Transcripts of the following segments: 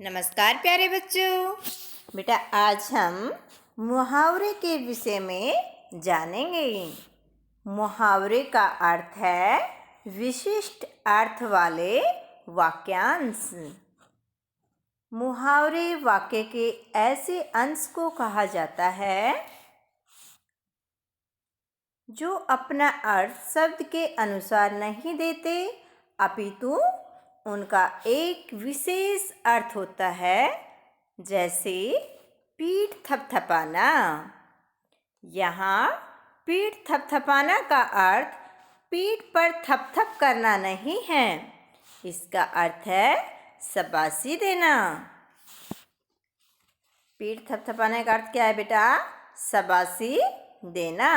नमस्कार प्यारे बच्चों। बेटा आज हम मुहावरे के विषय में जानेंगे। मुहावरे का अर्थ है विशिष्ट अर्थ वाले वाक्यांश। मुहावरे वाक्य के ऐसे अंश को कहा जाता है जो अपना अर्थ शब्द के अनुसार नहीं देते, अपितु उनका एक विशेष अर्थ होता है। जैसे पीठ थपथपाना। यहाँ पीठ थपथपाना का अर्थ पीठ पर थपथप करना नहीं है, इसका अर्थ है शाबाशी देना। पीठ थपथपाने का अर्थ क्या है बेटा? शाबाशी देना।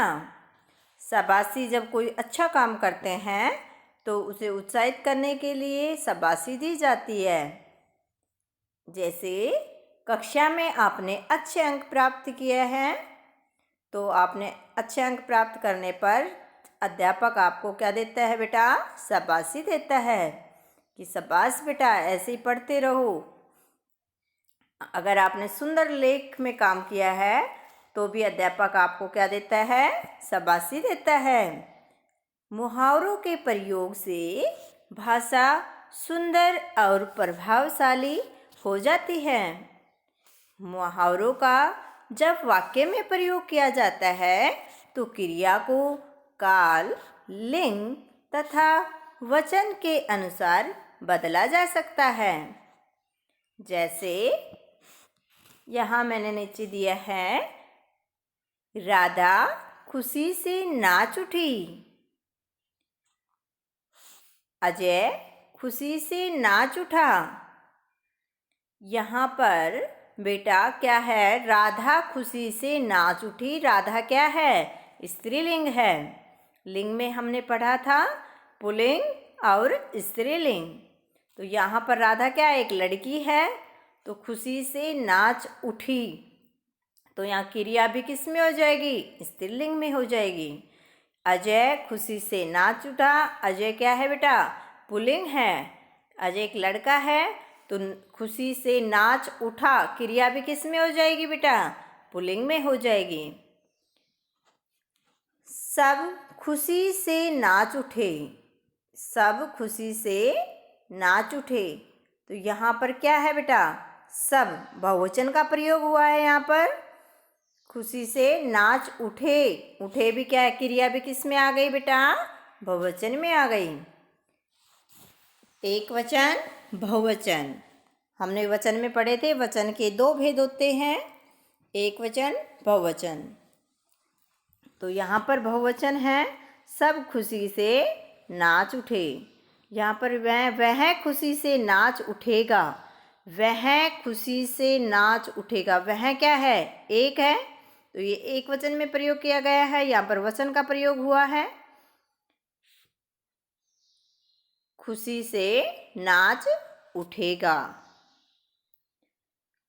शाबाशी जब कोई अच्छा काम करते हैं तो उसे उत्साहित करने के लिए शाबाशी दी जाती है। जैसे कक्षा में आपने अच्छे अंक प्राप्त किए हैं तो आपने अच्छे अंक प्राप्त करने पर अध्यापक आपको क्या देता है बेटा? शाबाशी देता है कि शाबाश बेटा, ऐसे ही पढ़ते रहो। अगर आपने सुंदर लेख में काम किया है तो भी अध्यापक आपको क्या देता है? शाबाशी देता है। मुहावरों के प्रयोग से भाषा सुंदर और प्रभावशाली हो जाती है। मुहावरों का जब वाक्य में प्रयोग किया जाता है तो क्रिया को काल, लिंग तथा वचन के अनुसार बदला जा सकता है। जैसे यहाँ मैंने नीचे दिया है, राधा खुशी से नाच उठी। अजय खुशी से नाच उठा। यहाँ पर बेटा क्या है? राधा खुशी से नाच उठी। राधा क्या है? स्त्रीलिंग है। लिंग में हमने पढ़ा था पुल्लिंग और स्त्रीलिंग। तो यहाँ पर राधा क्या है? एक लड़की है। तो खुशी से नाच उठी, तो यहाँ क्रिया भी किस में हो जाएगी? स्त्रीलिंग में हो जाएगी। अजय खुशी से नाच उठा। अजय क्या है बेटा? पुल्लिंग है। अजय एक लड़का है तो खुशी से नाच उठा, क्रिया भी किस में हो जाएगी बेटा? पुल्लिंग में हो जाएगी। सब खुशी से नाच उठे। सब खुशी से नाच उठे, तो यहाँ पर क्या है बेटा? सब बहुवचन का प्रयोग हुआ है। यहाँ पर खुशी से नाच उठे। उठे भी क्या है? क्रिया भी किस में आ गई बेटा? बहुवचन में आ गई। एक वचन, बहुवचन। हमने वचन में पढ़े थे, वचन के दो भेद होते हैं, एक वचन, बहुवचन। तो यहाँ पर बहुवचन है, सब खुशी से नाच उठे। यहाँ पर वह खुशी से नाच उठेगा। वह खुशी से नाच उठेगा। वह क्या है? एक है, तो ये एक वचन में प्रयोग किया गया है। यहाँ पर वचन का प्रयोग हुआ है। खुशी से नाच उठेगा।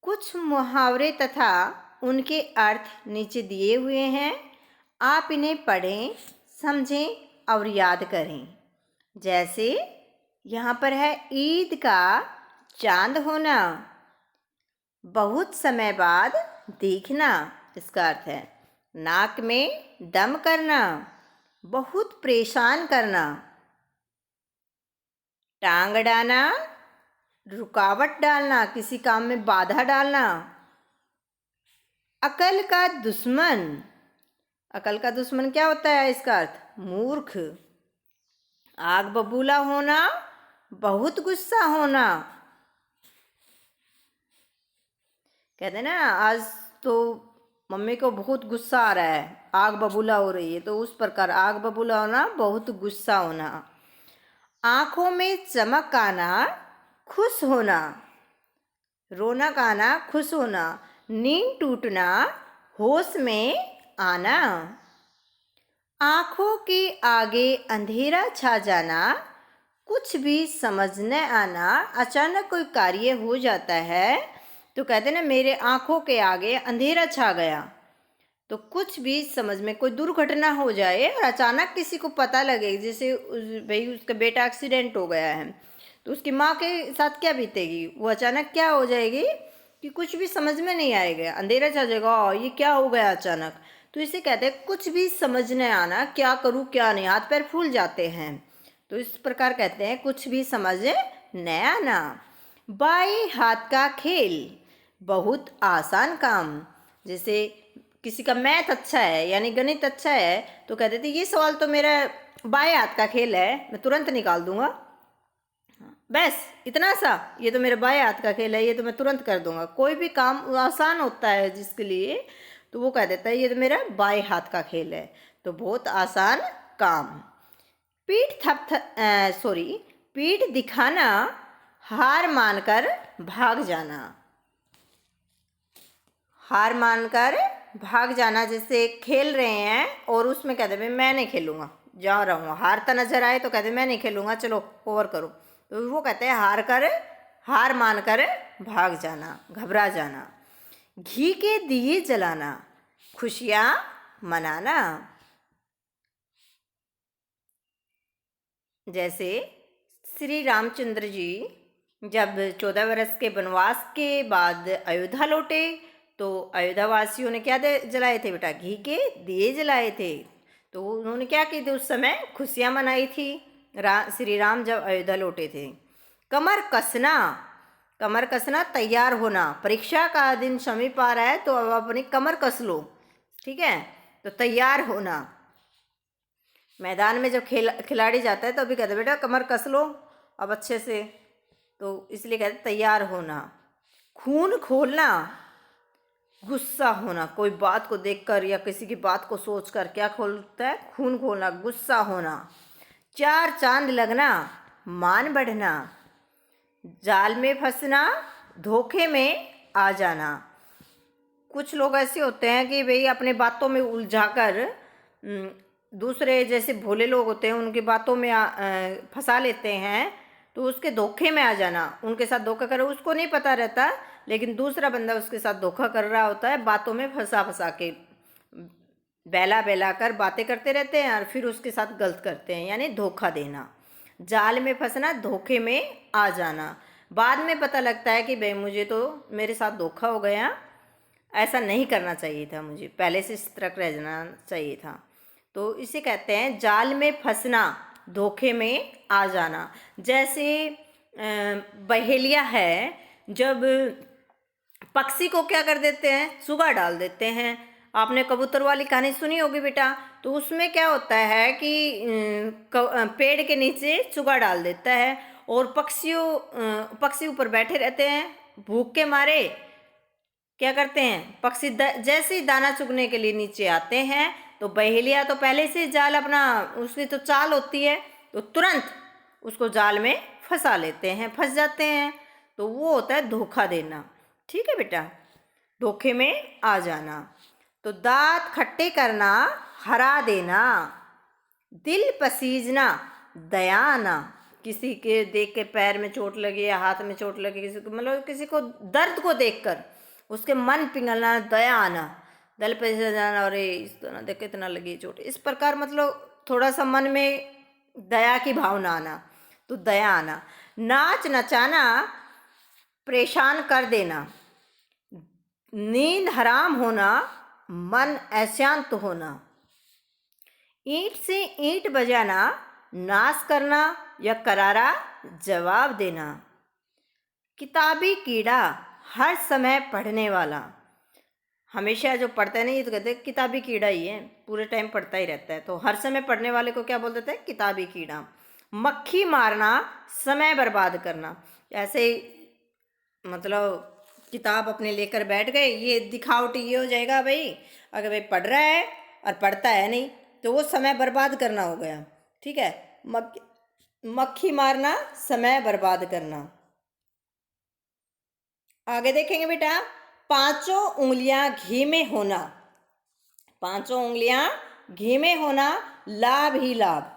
कुछ मुहावरे तथा उनके अर्थ नीचे दिए हुए हैं, आप इन्हें पढ़ें, समझें और याद करें। जैसे यहाँ पर है, ईद का चांद होना, बहुत समय बाद देखना, इसका अर्थ है नाक में दम करना, बहुत परेशान करना। टांग अड़ाना, रुकावट डालना, किसी काम में बाधा डालना। अकल का दुश्मन। अकल का दुश्मन क्या होता है? इसका अर्थ मूर्ख। आग बबूला होना, बहुत गुस्सा होना। कहते हैं ना, आज तो मम्मी को बहुत गुस्सा आ रहा है, आग बबूला हो रही है, तो उस प्रकार आग बबूला होना, बहुत गुस्सा होना। आँखों में चमक आना, खुश होना। रौनक आना, खुश होना। नींद टूटना, होश में आना। आँखों के आगे अंधेरा छा जाना, कुछ भी समझ न आना। अचानक कोई कार्य हो जाता है तो कहते हैं ना, मेरे आँखों के आगे अंधेरा छा गया। तो कुछ भी समझ में, कोई दुर्घटना हो जाए और अचानक किसी को पता लगे, जैसे भाई उसका बेटा एक्सीडेंट हो गया है, तो उसकी माँ के साथ क्या बीतेगी, वो अचानक क्या हो जाएगी कि कुछ भी समझ में नहीं आएगा, अंधेरा छा जाएगा, ये क्या हो गया अचानक। तो इसे कहते हैं कुछ भी समझ नहीं आना, क्या करूँ क्या नहीं, हाथ पैर फूल जाते हैं। तो इस प्रकार कहते हैं कुछ भी समझ नहीं आना। बाएं हाथ का खेल, बहुत आसान काम। जैसे किसी का मैथ अच्छा है यानी गणित अच्छा है तो कहते थे ये सवाल तो मेरा बाएं हाथ का खेल है, मैं तुरंत निकाल दूंगा, बस इतना सा, ये तो मेरे बाएं हाथ का खेल है, ये तो मैं तुरंत कर दूंगा। कोई भी काम आसान होता है जिसके लिए तो वो कह देता है ये तो मेरा बाएं हाथ का खेल है, तो बहुत आसान काम। पीठ दिखाना, हार मानकर भाग जाना। हार मानकर भाग जाना, जैसे खेल रहे हैं और उसमें कहते हैं मैं नहीं खेलूंगा, जा रहा हूँ, हारता नजर आए तो कहते मैं नहीं खेलूंगा, चलो ओवर करो। तो वो कहते हैं हार मानकर भाग जाना, घबरा जाना। घी के दिए जलाना, खुशियाँ मनाना। जैसे श्री रामचंद्र जी जब 14 वर्ष के वनवास के बाद अयोध्या लौटे तो अयोध्या वासियों ने क्या जलाए थे बेटा, घी के दिए जलाए थे। तो उन्होंने क्या की थी, उस समय खुशियाँ मनाई थी श्री राम जब अयोध्या लौटे थे। कमर कसना तैयार होना, परीक्षा का दिन समीप आ रहा है तो अब अपनी कमर कस लो, ठीक है, तो तैयार होना। मैदान में जब खिलाड़ी जाता है तो अभी कहते बेटा कमर कस लो अब अच्छे से, तो इसलिए कहते तैयार होना। खून खोलना, गुस्सा होना, कोई बात को देखकर या किसी की बात को सोचकर क्या खोलता है, खून खोलना, गुस्सा होना। चार चांद लगना, मान बढ़ना। जाल में फंसना, धोखे में आ जाना। कुछ लोग ऐसे होते हैं कि भाई अपने बातों में उलझाकर दूसरे जैसे भोले लोग होते हैं उनकी बातों में फंसा लेते हैं, तो उसके धोखे में आ जाना, उनके साथ धोखा करो, उसको नहीं पता रहता लेकिन दूसरा बंदा उसके साथ धोखा कर रहा होता है, बातों में फंसा के बहला कर बातें करते रहते हैं और फिर उसके साथ गलत करते हैं, यानी धोखा देना। जाल में फंसना, धोखे में आ जाना। बाद में पता लगता है कि भाई मुझे तो मेरे साथ धोखा हो गया, ऐसा नहीं करना चाहिए था, मुझे पहले से सतर्क रह जाना चाहिए था। तो इसे कहते हैं जाल में फंसना, धोखे में आ जाना। जैसे बहेलिया है, जब पक्षी को क्या कर देते हैं, चुगा डाल देते हैं। आपने कबूतर वाली कहानी सुनी होगी बेटा, तो उसमें क्या होता है कि पेड़ के नीचे चुगा डाल देता है और पक्षी ऊपर बैठे रहते हैं, भूख के मारे क्या करते हैं, पक्षी जैसे ही दाना चुगने के लिए नीचे आते हैं तो बहेलिया तो पहले से जाल अपना, उसकी तो चाल होती है, तो तुरंत उसको जाल में फंसा लेते हैं, फंस जाते हैं। तो वो होता है धोखा देना, ठीक है बेटा, धोखे में आ जाना। तो दांत खट्टे करना, हरा देना। दिल पसीजना, दया आना, किसी के देख के पैर में चोट लगी या हाथ में चोट लगी, किसी को मतलब किसी को दर्द को देखकर उसके मन पिघलना, दया आना, दिल पे जाना, अरे इस तरह देख के इतना लगी चोट, इस प्रकार मतलब थोड़ा सा मन में दया की भावना आना, तो दया आना। नाच नचाना, परेशान कर देना। नींद हराम होना, मन अशांत होना। ईंट से ईंट बजाना, नाश करना या करारा जवाब देना। किताबी कीड़ा, हर समय पढ़ने वाला, हमेशा जो पढ़ता है नहीं, ये तो कहते हैं किताबी कीड़ा ही है, पूरे टाइम पढ़ता ही रहता है, तो हर समय पढ़ने वाले को क्या बोल देते हैं, किताबी कीड़ा। मक्खी मारना, समय बर्बाद करना। ऐसे मतलब किताब अपने लेकर बैठ गए, ये दिखावटी ये हो जाएगा भाई, अगर भाई पढ़ रहा है और पढ़ता है नहीं तो वो समय बर्बाद करना हो गया, ठीक है। मक्खी मारना, समय बर्बाद करना। आगे देखेंगे बेटा, पांचों उंगलियां घी में होना। पांचों उंगलियां घी में होना, लाभ ही लाभ।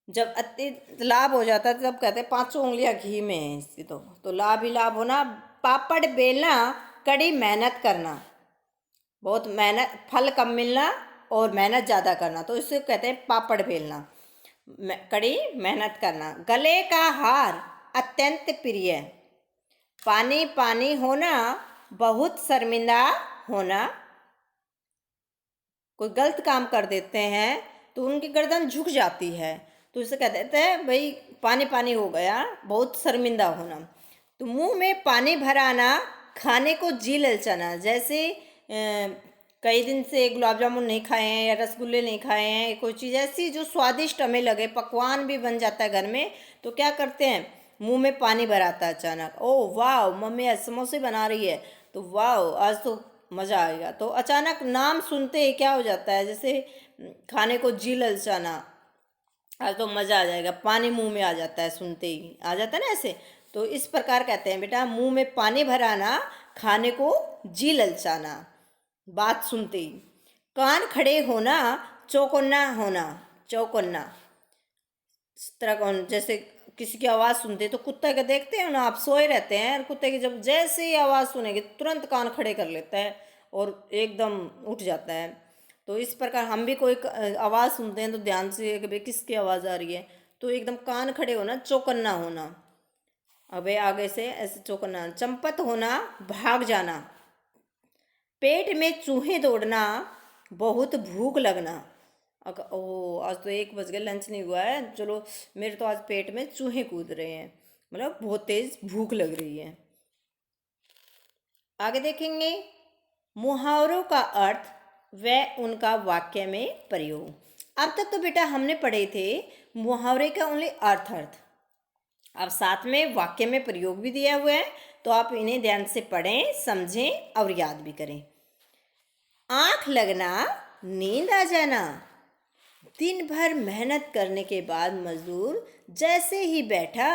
जब अति लाभ हो जाता है तब कहते हैं पांचों उंगलियां घी में है इसकी, तो लाभ ही लाभ होना। पापड़ बेलना, कड़ी मेहनत करना, बहुत मेहनत, फल कम मिलना और मेहनत ज़्यादा करना, तो इसे कहते हैं पापड़ बेलना। कड़ी मेहनत करना। गले का हार अत्यंत प्रिय, पानी पानी होना, बहुत शर्मिंदा होना। कोई गलत काम कर देते हैं तो उनकी गर्दन झुक जाती है, तो इसे कह देते हैं भाई पानी पानी हो गया, बहुत शर्मिंदा होना। तो मुंह में पानी भर आना, खाने को जी ललचाना। जैसे कई दिन से गुलाब जामुन नहीं खाए हैं या रसगुल्ले नहीं खाए हैं, कोई चीज़ ऐसी जो स्वादिष्ट हमें लगे, पकवान भी बन जाता है घर में, तो क्या करते हैं, मुंह में पानी भर आता है अचानक। ओह वाह, मम्मी आज समोसे बना रही है, तो वाह आज तो मज़ा आएगा। तो अचानक नाम सुनते ही क्या हो जाता है, जैसे खाने को जी ललचाना, आज तो मज़ा आ जाएगा, पानी मुंह में आ जाता है, सुनते ही आ जाता है ना ऐसे। तो इस प्रकार कहते हैं बेटा, मुंह में पानी भर आना, खाने को जी ललचाना, बात सुनते ही। कान खड़े होना, चौकन्ना होना, चौकन्ना। इस तरह कौन, जैसे किसी की आवाज़ सुनते तो कुत्ते के देखते हैं ना, आप सोए रहते हैं और कुत्ते की जब जैसे ही आवाज़ सुनेंगे तुरंत कान खड़े कर लेता है और एकदम उठ जाता है। तो इस प्रकार हम भी कोई आवाज़ सुनते हैं तो ध्यान से कि भाई किसकी आवाज़ आ रही है, तो एकदम कान खड़े होना, चौकन्ना होना। अबे आगे से ऐसे चौकन्ना। चंपत होना, भाग जाना। पेट में चूहे दौड़ना, बहुत भूख लगना। ओह आज तो 1 बज गए, लंच नहीं हुआ है, चलो मेरे तो आज पेट में चूहे कूद रहे हैं, मतलब बहुत तेज भूख लग रही है। आगे देखेंगे मुहावरों का अर्थ व उनका वाक्य में प्रयोग। अब तक तो बेटा हमने पढ़े थे मुहावरे का ओनली अर्थ। अब साथ में वाक्य में प्रयोग भी दिया हुआ है, तो आप इन्हें ध्यान से पढ़ें, समझें और याद भी करें। आँख लगना, नींद आ जाना। दिन भर मेहनत करने के बाद मजदूर जैसे ही बैठा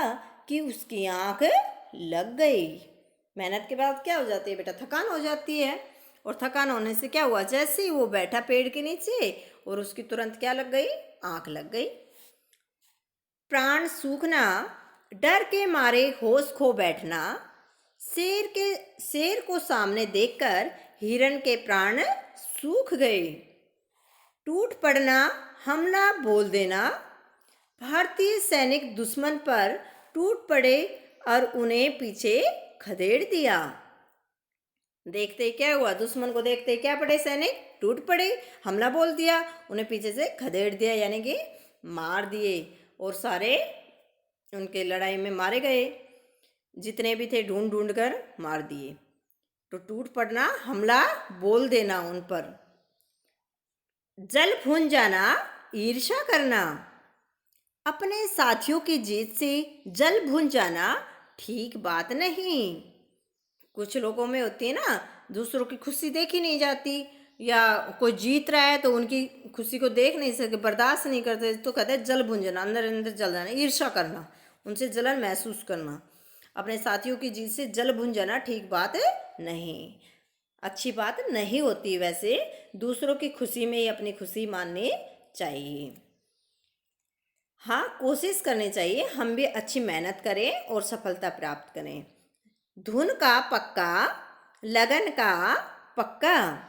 कि उसकी आँख लग गई। मेहनत के बाद क्या हो जाती है बेटा, थकान हो जाती है, और थकान होने से क्या हुआ, जैसे ही वो बैठा पेड़ के नीचे और उसकी तुरंत क्या लग गई, आँख लग गई। प्राण सूखना, डर के मारे होश खो बैठना। शेर को सामने देखकर हिरण के प्राण सूख गए। टूट पड़ना, हमला बोल देना। भारतीय सैनिक दुश्मन पर टूट पड़े और उन्हें पीछे खदेड़ दिया। देखते ही क्या हुआ, दुश्मन को देखते ही क्या पड़े, सैनिक टूट पड़े, हमला बोल दिया, उन्हें पीछे से खदेड़ दिया, यानी कि मार दिए, और सारे उनके लड़ाई में मारे गए, जितने भी थे ढूंढ ढूंढ कर मार दिए। तो टूट पड़ना, हमला बोल देना उन पर। जल भून जाना, ईर्ष्या करना। अपने साथियों की जीत से जल भून जाना ठीक बात नहीं। कुछ लोगों में होती है ना, दूसरों की खुशी देखी नहीं जाती, या कोई जीत रहा है तो उनकी खुशी को देख नहीं सकते, बर्दाश्त नहीं करते, तो कहते हैं जल भून जाना, अंदर अंदर जल जाना, ईर्ष्या करना, उनसे जलन महसूस करना। अपने साथियों की जीत से जल भून जाना ठीक बात नहीं, अच्छी बात नहीं होती। वैसे दूसरों की खुशी में ही अपनी खुशी माननी चाहिए। हाँ, कोशिश करनी चाहिए, हम भी अच्छी मेहनत करें और सफलता प्राप्त करें। धुन का पक्का, लगन का पक्का।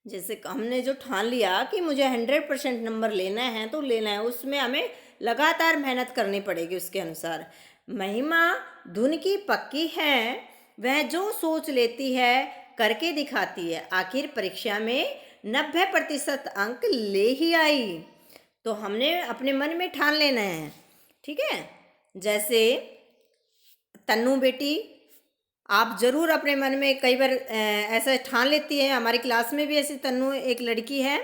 जैसे हमने जो ठान लिया कि मुझे 100% नंबर लेना है तो लेना है, उसमें हमें लगातार मेहनत करनी पड़ेगी उसके अनुसार। महिमा धुन की पक्की है, वह जो सोच लेती है करके दिखाती है। आखिर परीक्षा में 90% अंक ले ही आई। तो हमने अपने मन में ठान लेना है, ठीक है। जैसे तन्नू बेटी, आप ज़रूर अपने मन में कई बार ऐसा ठान लेती है, हमारी क्लास में भी ऐसी तन्नू एक लड़की है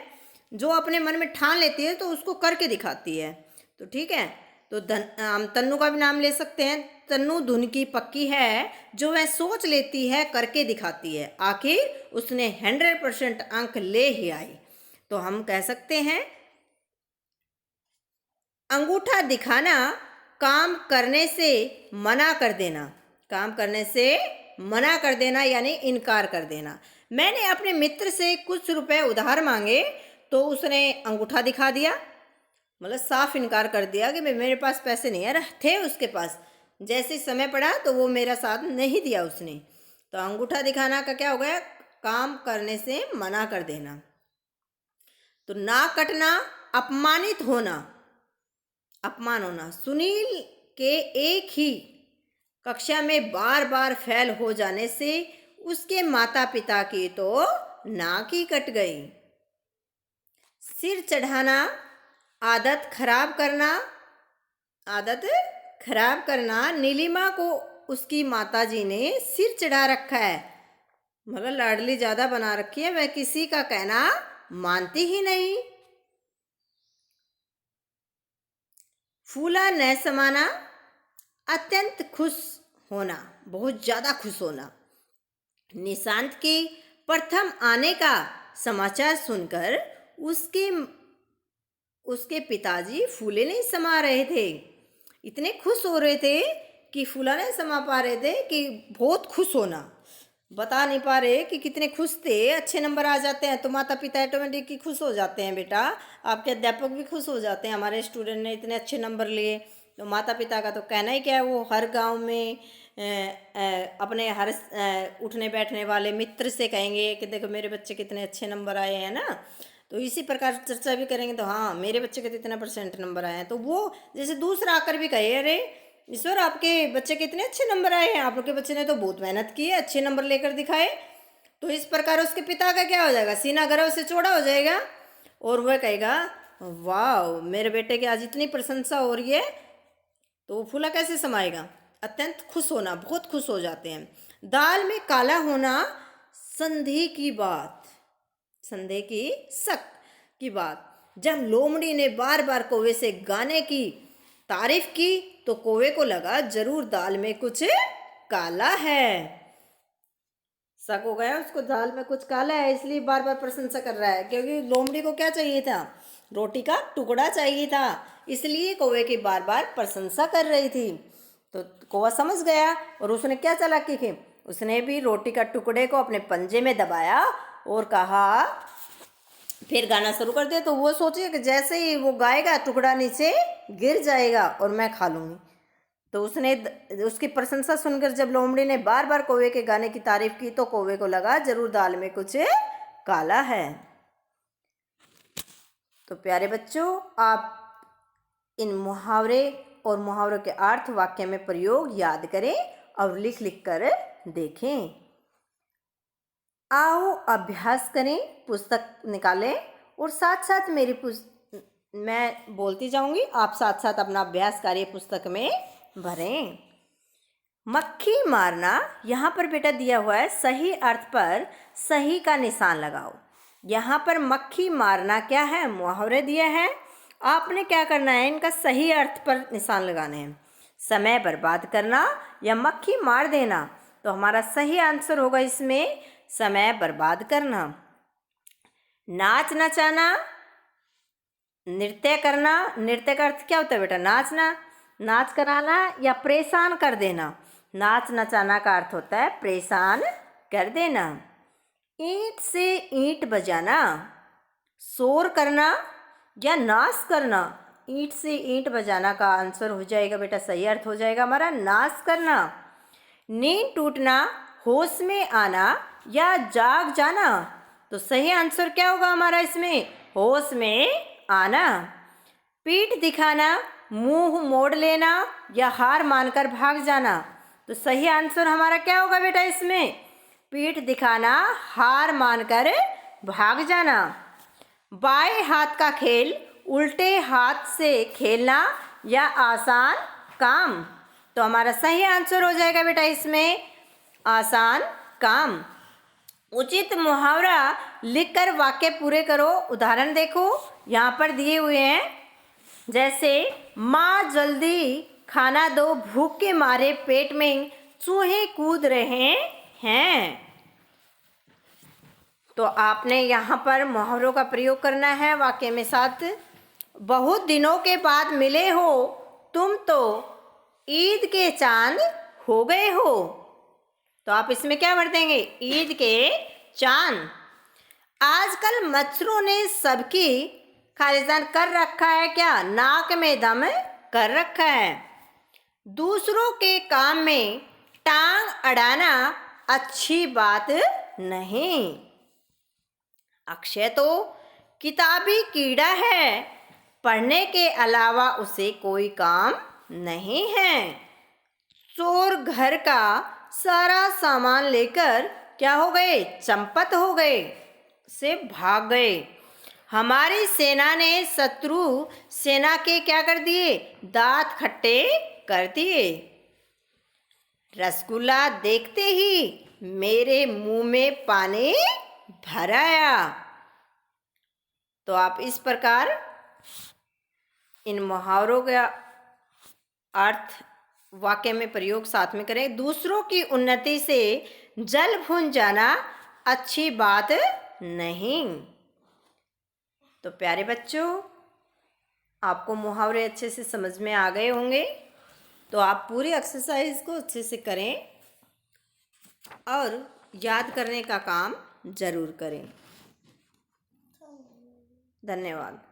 जो अपने मन में ठान लेती है तो उसको करके दिखाती है। तो ठीक है, तो हम तन्नू का भी नाम ले सकते हैं। तन्नू धुन की पक्की है, जो वह सोच लेती है करके दिखाती है। आखिर उसने 100% अंक ले ही आई। तो हम कह सकते हैं अंगूठा दिखाना, काम करने से मना कर देना। काम करने से मना कर देना यानी इनकार कर देना। मैंने अपने मित्र से कुछ रुपए उधार मांगे तो उसने अंगूठा दिखा दिया, मतलब साफ इनकार कर दिया कि भाई मेरे पास पैसे नहीं है, थे उसके पास, जैसे समय पड़ा तो वो मेरा साथ नहीं दिया उसने। तो अंगूठा दिखाना का क्या हो गया, काम करने से मना कर देना। तो नाक कटना, अपमानित होना। अपमान होना। सुनील के एक ही कक्षा में बार बार फेल हो जाने से उसके माता पिता की तो नाक ही कट गई। सिर चढ़ाना, आदत खराब करना, आदत खराब करना। नीलिमा को उसकी माताजी ने सिर चढ़ा रखा है, मतलब लाडली ज्यादा बना रखी है, वह किसी का कहना मानती ही नहीं। फूला न समाना, अत्यंत खुश होना, बहुत ज्यादा खुश होना। निशांत के प्रथम आने का समाचार सुनकर उसके पिताजी फूले नहीं समा रहे थे। इतने खुश हो रहे थे कि फूला नहीं समा पा रहे थे कि बहुत खुश होना, बता नहीं पा रहे कि कितने खुश थे। अच्छे नंबर आ जाते हैं तो माता पिता ऑटोमेटिक खुश हो जाते हैं। बेटा, आपके अध्यापक भी खुश हो जाते हैं, हमारे स्टूडेंट ने इतने अच्छे नंबर लिए। तो माता पिता का तो कहना ही क्या है, वो हर गांव में अपने हर उठने बैठने वाले मित्र से कहेंगे कि देखो मेरे बच्चे कितने अच्छे नंबर आए हैं ना। तो इसी प्रकार चर्चा भी करेंगे तो हाँ मेरे बच्चे के तो इतना % नंबर आए हैं, तो वो जैसे दूसरा आकर भी कहे अरे ईश्वर आपके बच्चे के इतने अच्छे नंबर आए हैं, आपके बच्चे ने तो बहुत मेहनत की है, अच्छे नंबर लेकर दिखाए। तो इस प्रकार उसके पिता का क्या हो जाएगा, सीना गर्व से चौड़ा हो जाएगा और वह कहेगा वाह मेरे बेटे की आज इतनी प्रशंसा हो रही है। तो फूला कैसे समाएगा, अत्यंत खुश होना, बहुत खुश हो जाते हैं। दाल में काला होना, संदेह की बात, संदेह की शक की बात। जब लोमड़ी ने बार बार कौवे से गाने की तारीफ की तो कौवे को लगा जरूर दाल में कुछ काला है। शक हो गया उसको, दाल में कुछ काला है, इसलिए बार बार प्रशंसा कर रहा है। क्योंकि लोमड़ी को क्या चाहिए था, रोटी का टुकड़ा चाहिए था, इसलिए कौवे की बार बार प्रशंसा कर रही थी। तो कौवा समझ गया और उसने क्या चालाकी की, उसने भी रोटी का टुकड़े को अपने पंजे में दबाया और कहा, फिर गाना शुरू कर दिया। तो वो सोचिए कि जैसे ही वो गाएगा टुकड़ा नीचे गिर जाएगा और मैं खा लूँगी। तो उसने उसकी प्रशंसा सुनकर जब लोमड़ी ने बार बार कौवे के गाने की तारीफ की तो कौवे को लगा जरूर दाल में कुछ काला है। तो प्यारे बच्चों, आप इन मुहावरे और मुहावरों के अर्थ वाक्य में प्रयोग याद करें और लिख लिख कर देखें। आओ अभ्यास करें, पुस्तक निकालें और साथ साथ मैं बोलती जाऊंगी, आप साथ साथ अपना अभ्यास कार्य पुस्तक में भरें। मक्खी मारना, यहाँ पर बेटा दिया हुआ है, सही अर्थ पर सही का निशान लगाओ। यहाँ पर मक्खी मारना क्या है, मुहावरे दिया है, आपने क्या करना है, इनका सही अर्थ पर निशान लगाने हैं। समय बर्बाद करना या मक्खी मार देना, तो हमारा सही आंसर होगा इसमें समय बर्बाद करना। नाच नचाना, नृत्य करना, नृत्य का अर्थ क्या होता है बेटा, नाचना, नाच कराना या परेशान कर देना। नाच नचाना का अर्थ होता है परेशान कर देना। ईंट से ईंट बजाना, शोर करना या नाश करना। ईंट से ईंट बजाना का आंसर हो जाएगा बेटा, सही अर्थ हो जाएगा हमारा नाश करना। नींद टूटना, होश में आना या जाग जाना, तो सही आंसर क्या होगा हमारा इसमें, होश में आना। पीठ दिखाना, मुंह मोड़ लेना या हार मानकर भाग जाना, तो सही आंसर हमारा क्या होगा बेटा इसमें, पीठ दिखाना, हार मानकर भाग जाना। बाएं हाथ का खेल, उल्टे हाथ से खेलना या आसान काम, तो हमारा सही आंसर हो जाएगा बेटा इसमें आसान काम। उचित मुहावरा लिखकर वाक्य पूरे करो। उदाहरण देखो यहाँ पर दिए हुए हैं, जैसे माँ जल्दी खाना दो, भूख के मारे पेट में चूहे कूद रहे हैं। तो आपने यहाँ पर मुहावरों का प्रयोग करना है वाक्य में साथ। बहुत दिनों के बाद मिले हो तुम तो ईद के चांद हो गए हो, तो आप इसमें क्या भर देंगे, ईद के चांद। आजकल मच्छरों ने सबकी खालिस्तान कर रखा है क्या, नाक में दम कर रखा है। दूसरों के काम में टांग अड़ाना अच्छी बात नहीं। अक्षय तो किताबी कीड़ा है, पढ़ने के अलावा उसे कोई काम नहीं है। चोर घर का सारा सामान लेकर क्या हो गए? चंपत हो गए, से भाग गए। हमारी सेना ने शत्रु सेना के क्या कर दिए? दांत खट्टे कर दिए। रसगुल्ला देखते ही मेरे मुंह में पानी भर आया। तो आप इस प्रकार इन मुहावरों का अर्थ वाक्य में प्रयोग साथ में करें। दूसरों की उन्नति से जल भून जाना अच्छी बात नहीं। तो प्यारे बच्चों, आपको मुहावरे अच्छे से समझ में आ गए होंगे। तो आप पूरी एक्सरसाइज को अच्छे से करें और याद करने का काम ज़रूर करें। धन्यवाद।